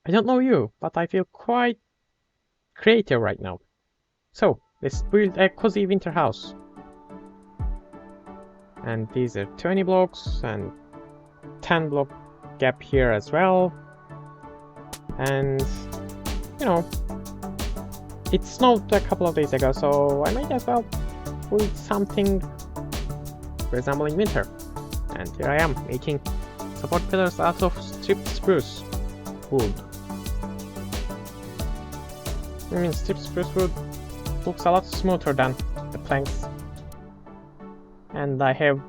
I don't know you, but I feel quite creative right now. So, let's build a cozy winter house. And these are 20 blocks and 10 block gap here as well. And, you know, it snowed a couple of days ago, so I might as well build something resembling winter. And here I am, making support pillars out of stripped spruce wood. I mean, stripped spruce wood looks a lot smoother than the planks. And I have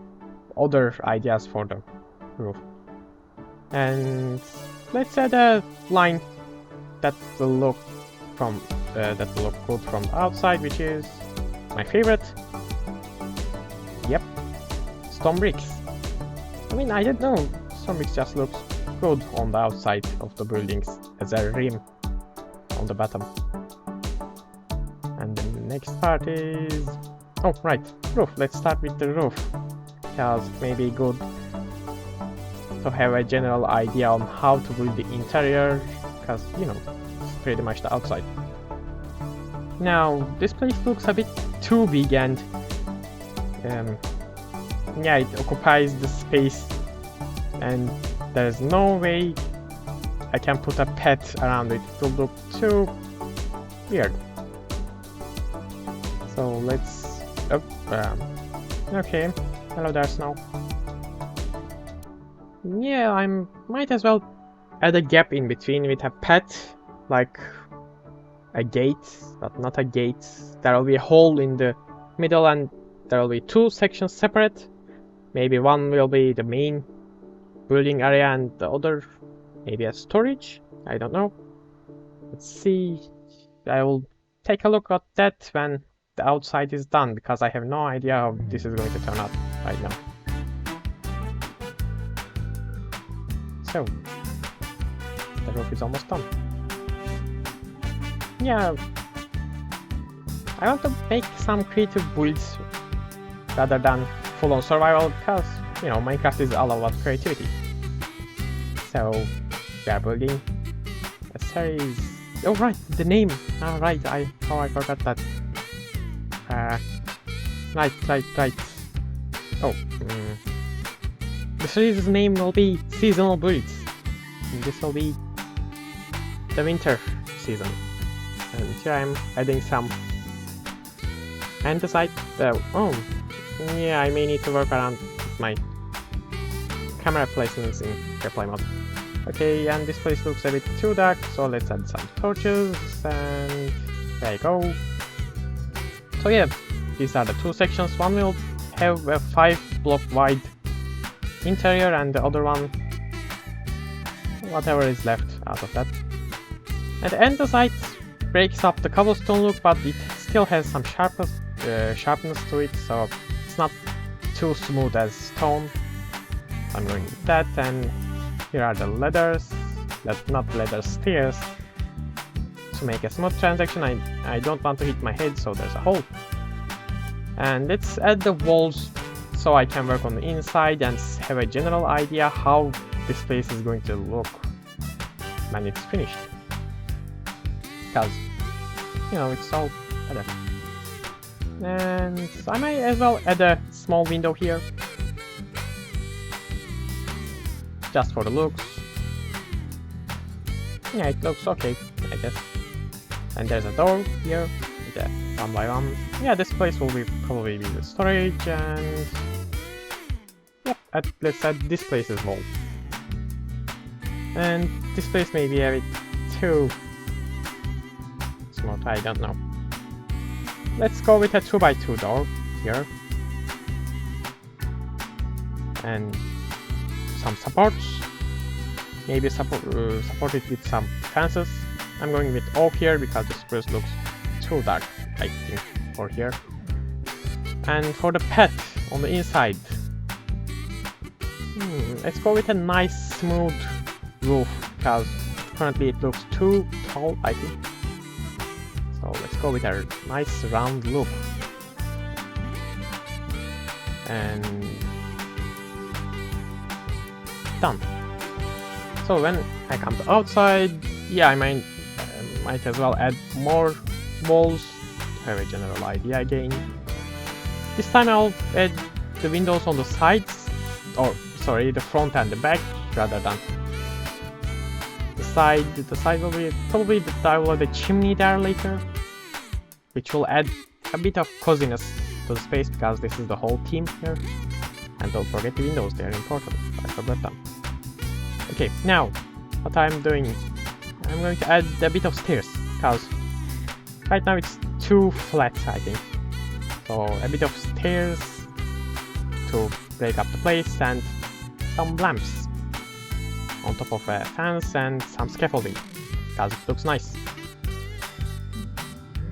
other ideas for the roof. And let's add a line that will look good from the outside, which is my favorite. Yep, stone bricks. I mean, I don't know, stone bricks just looks good on the outside of the buildings as a rim on the bottom. And the next part is... oh, right, roof. Let's start with the roof, because it may be good to have a general idea on how to build the interior, because, you know, it's pretty much the outside. Now, this place looks a bit too big and yeah, it occupies the space and there's no way I can put a pet around it. It will look too weird. So let's... okay, hello there, Snow. Yeah, I might as well add a gap in between with a pet, like a gate, but not a gate. There will be a hole in the middle and there will be two sections separate. Maybe one will be the main building area and the other maybe a storage. I don't know. Let's see. I will take a look at that when the outside is done, because I have no idea how this is going to turn out right now. So, the roof is almost done. Yeah, I want to make some creative builds rather than full-on survival, because, you know, Minecraft is all about creativity. So, we are building a series... oh right, the name! Ah right, I forgot that. Right. Oh, the series' name will be Seasonal Builds. And this will be the winter season. And here I'm adding some andesite. Oh, yeah, I may need to work around with my camera placements in Replay mode. Okay, and this place looks a bit too dark, so let's add some torches, and there you go. So yeah, these are the two sections. One will have a 5-block wide interior, and the other one, whatever is left out of that. And the andesite breaks up the cobblestone look, but it still has some sharpness to it, so it's not too smooth as stone. I'm going with that, and here are the ladders, not ladder stairs, to make a smooth transaction. I don't want to hit my head, so there's a hole. And let's add the walls so I can work on the inside and have a general idea how this place is going to look when it's finished. Because, you know, it's all better. And I might as well add a small window here, just for the looks. Yeah, it looks okay, I guess. And there's a door here, one by one. Yeah, this place will probably be the storage, and yep, let's add this place's wall. And this place may be a bit too smooth, I don't know. Let's go with a 2x2 door here. And some supports. Maybe support it with some fences. I'm going with oak here because the spruce looks too dark, I think, for here. And for the pet on the inside, let's go with a nice smooth roof, because currently it looks too tall, I think. So let's go with a nice round look. And done. So when I come to outside, yeah, I might as well add more walls to have a general idea again. This time I'll add the windows on the sides, or sorry, the front and the back, rather than the side. The side will be probably I will add a chimney there later, which will add a bit of coziness to the space because this is the whole theme here. And don't forget the windows, they are important. I forgot them. Okay, now what I'm doing, I'm going to add a bit of stairs because right now it's too flat, I think. So a bit of stairs to break up the place, and some lamps on top of a fence and some scaffolding because it looks nice.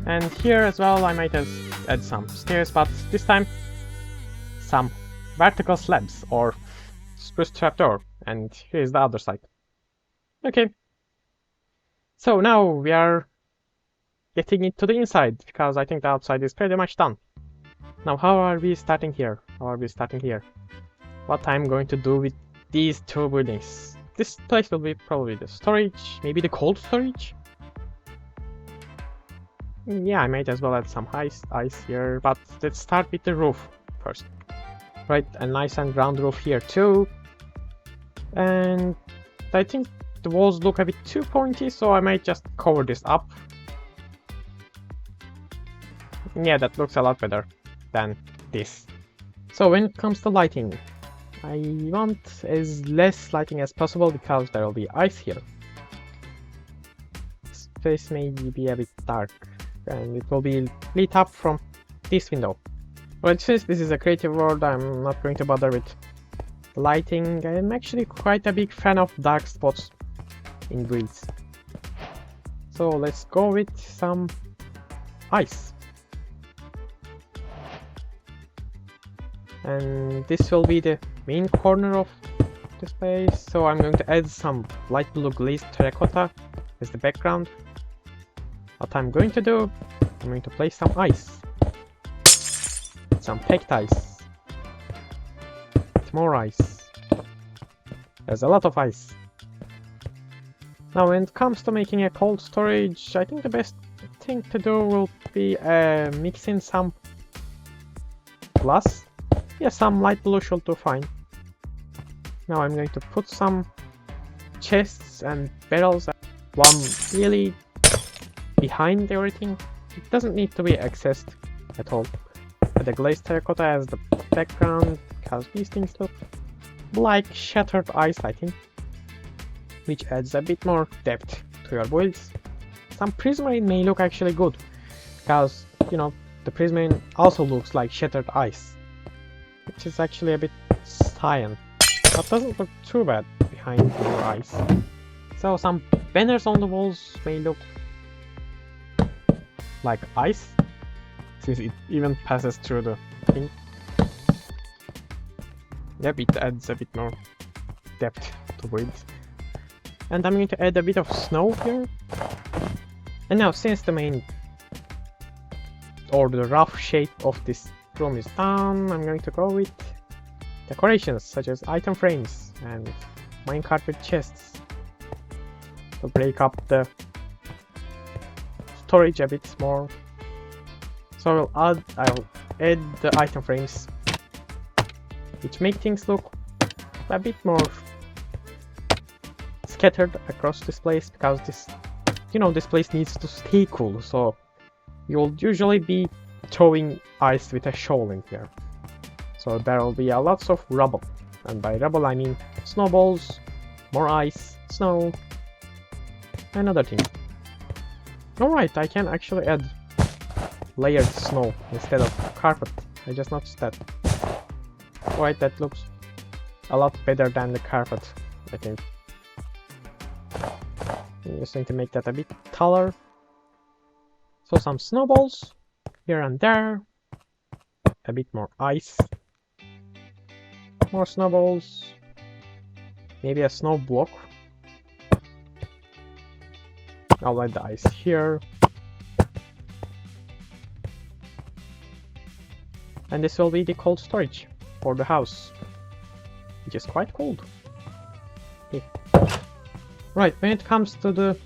And here as well I might add some stairs, but this time some vertical slabs or spruce trapdoor, and here's the other side. Okay, so now we are getting into the inside because I think the outside is pretty much done. Now how are we starting here? What I'm going to do with these two buildings? This place will be probably the storage, maybe the cold storage? Yeah, I might as well add some ice here, but let's start with the roof first. Right, a nice and round roof here too. And I think the walls look a bit too pointy, so I might just cover this up. Yeah, that looks a lot better than this. So when it comes to lighting, I want as less lighting as possible because there will be ice here. This place may be a bit dark, and it will be lit up from this window. Well, since this is a creative world, I'm not going to bother with lighting. I'm actually quite a big fan of dark spots in builds. So let's go with some ice. And this will be the main corner of the space, so I'm going to add some light blue glazed terracotta as the background. What I'm going to do, I'm going to place some ice. Some packed ice. More ice. There's a lot of ice. Now when it comes to making a cold storage, I think the best thing to do will be mix in some glass. Yeah, some light blue should do fine. Now I'm going to put some chests and barrels, one really behind everything. It doesn't need to be accessed at all. The glazed terracotta as the background, because these things look like shattered ice, I think, which adds a bit more depth to your builds. Some prismarine may look actually good, because, you know, the prismarine also looks like shattered ice, which is actually a bit cyan, but doesn't look too bad behind your ice. So some banners on the walls may look like ice, since it even passes through the thing. Yep, it adds a bit more depth to builds. And I'm going to add a bit of snow here. And now, since the main or the rough shape of this room is done, I'm going to go with decorations such as item frames and minecart with chests to break up the storage a bit more. So I'll add the item frames, which make things look a bit more scattered across this place, because this, you know, this place needs to stay cool, so you'll usually be throwing ice with a shovel in here. So there will be a lots of rubble, and by rubble I mean snowballs, more ice, snow, and other things. Alright, I can actually add layered snow instead of carpet. I just noticed that. Alright, that looks a lot better than the carpet, I think. I'm just going to make that a bit taller. So some snowballs here and there. A bit more ice. More snowballs. Maybe a snow block. I'll add the ice here. And this will be the cold storage for the house, which is quite cold. Okay. Right, when it comes to the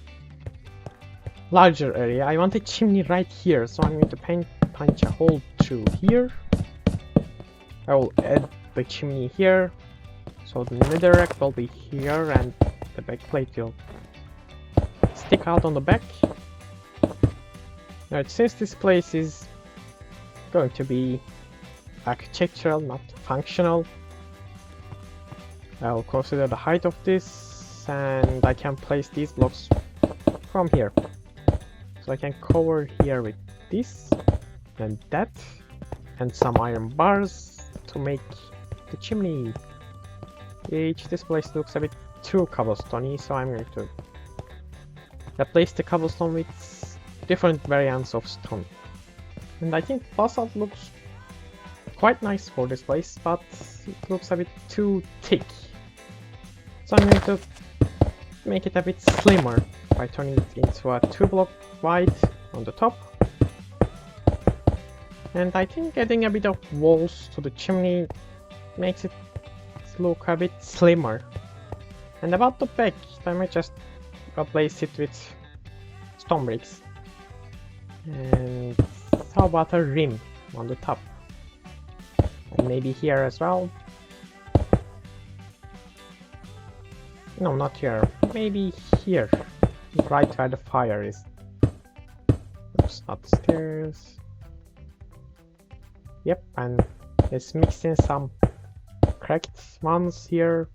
larger area. I want a chimney right here, so I'm going to punch a hole through here. I will add the chimney here, so the netherrack will be here and the backplate will stick out on the back. Now, since this place is going to be architectural, not functional, I'll consider the height of this, and I can place these blocks from here. So I can cover here with this and that, and some iron bars to make the chimney. This place looks a bit too cobblestone-y, so I'm going to replace the cobblestone with different variants of stone. And I think basalt looks quite nice for this place, but it looks a bit too thick. So I'm going to make it a bit slimmer by turning it into a 2-block wide on the top. And I think adding a bit of walls to the chimney makes it look a bit slimmer. And about the back, I might just replace it with stone bricks. And how about a rim on the top? And maybe here as well. No, not here. Maybe here. Right where the fire is. Oops, not the stairs. Yep, and let's mix in some cracked ones here.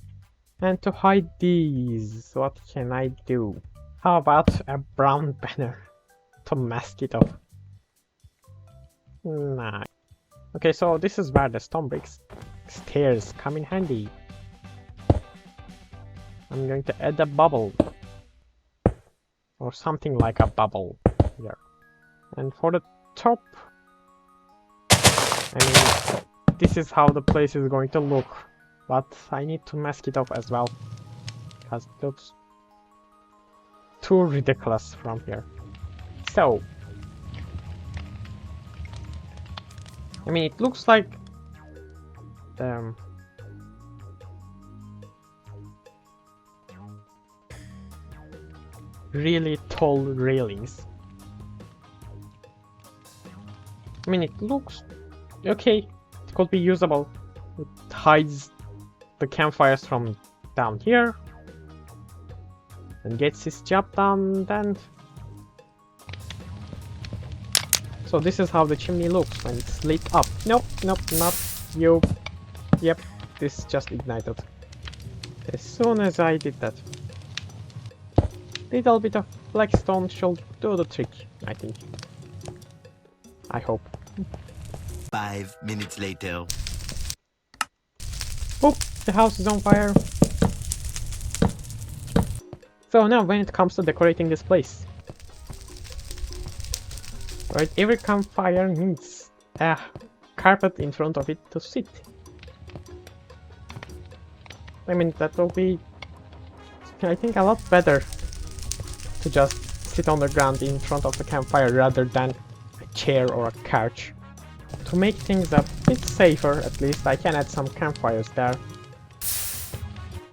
And to hide these, what can I do? How about a brown banner to mask it off? Nah. Okay, so this is where the stone bricks stairs come in handy. I'm going to add a bubble. Or something like a bubble here. And for the top, I mean, this is how the place is going to look. But I need to mask it off as well, because it looks too ridiculous from here. So, I mean, it looks like really tall railings. I mean, it looks okay. It could be usable. It hides the campfires from down here and gets his job done then. So this is how the chimney looks when it's lit up. Nope, nope, not you. Yep, this just ignited. As soon as I did that. Little bit of blackstone should do the trick, I think. I hope. 5 minutes later. Oop, the house is on fire. So now when it comes to decorating this place. Right, every campfire needs a carpet in front of it to sit. I mean, that will be, I think, a lot better to just sit on the ground in front of the campfire rather than a chair or a couch. To make things a bit safer, at least, I can add some campfires there.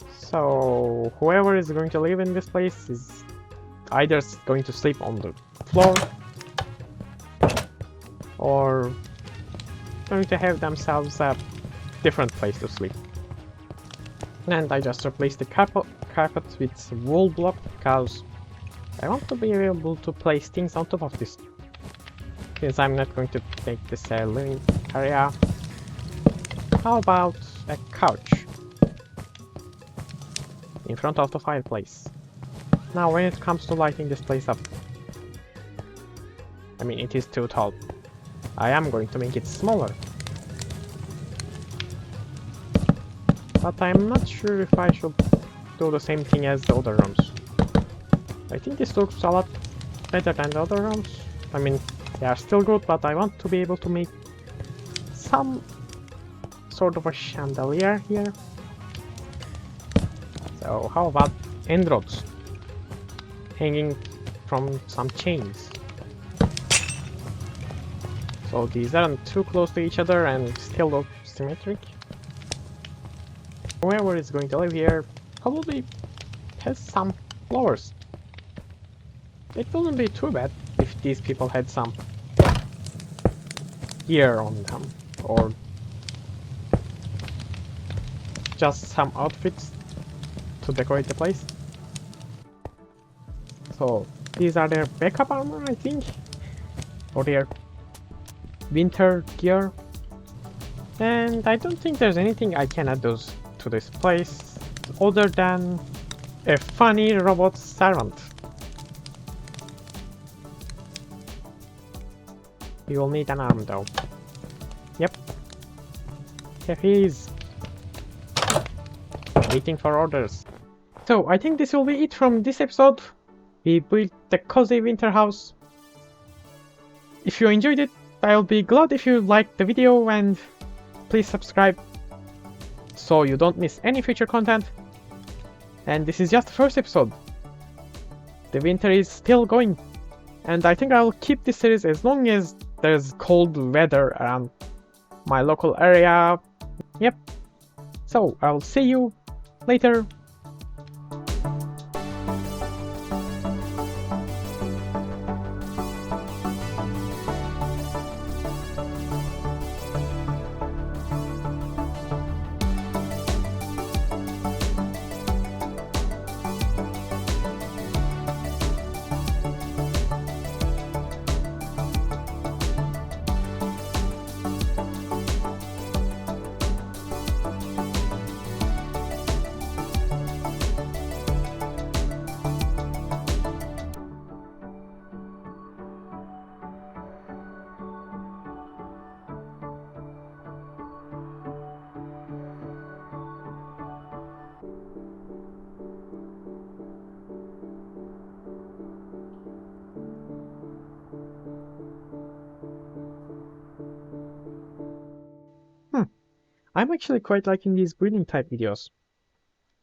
So whoever is going to live in this place is either going to sleep on the floor or going to have themselves a different place to sleep. And I just replaced the carpet with wool block because I want to be able to place things on top of this. Since I'm not going to make this a living area. How about a couch in front of the fireplace? Now when it comes to lighting this place up, I mean, it is too tall. I am going to make it smaller. But I'm not sure if I should do the same thing as the other rooms. I think this looks a lot better than the other rooms. I mean, they are still good, but I want to be able to make some sort of a chandelier here. So how about end rods hanging from some chains? So these aren't too close to each other and still look symmetric. Whoever is going to live here probably has some flowers. it wouldn't be too bad if these people had some gear on them, or just some outfits to decorate the place. So these are their backup armor, I think, or their winter gear. And I don't think there's anything I can add to this place other than a funny robot servant. We will need an arm though. Yep. Here he is. Waiting for orders. So I think this will be it from this episode. We built the cozy winter house. If you enjoyed it, I'll be glad if you liked the video, and please subscribe so you don't miss any future content. And this is just the first episode. The winter is still going, and I think I'll keep this series as long as there's cold weather around my local area. Yep. So I'll see you later. I'm actually quite liking these breeding type videos.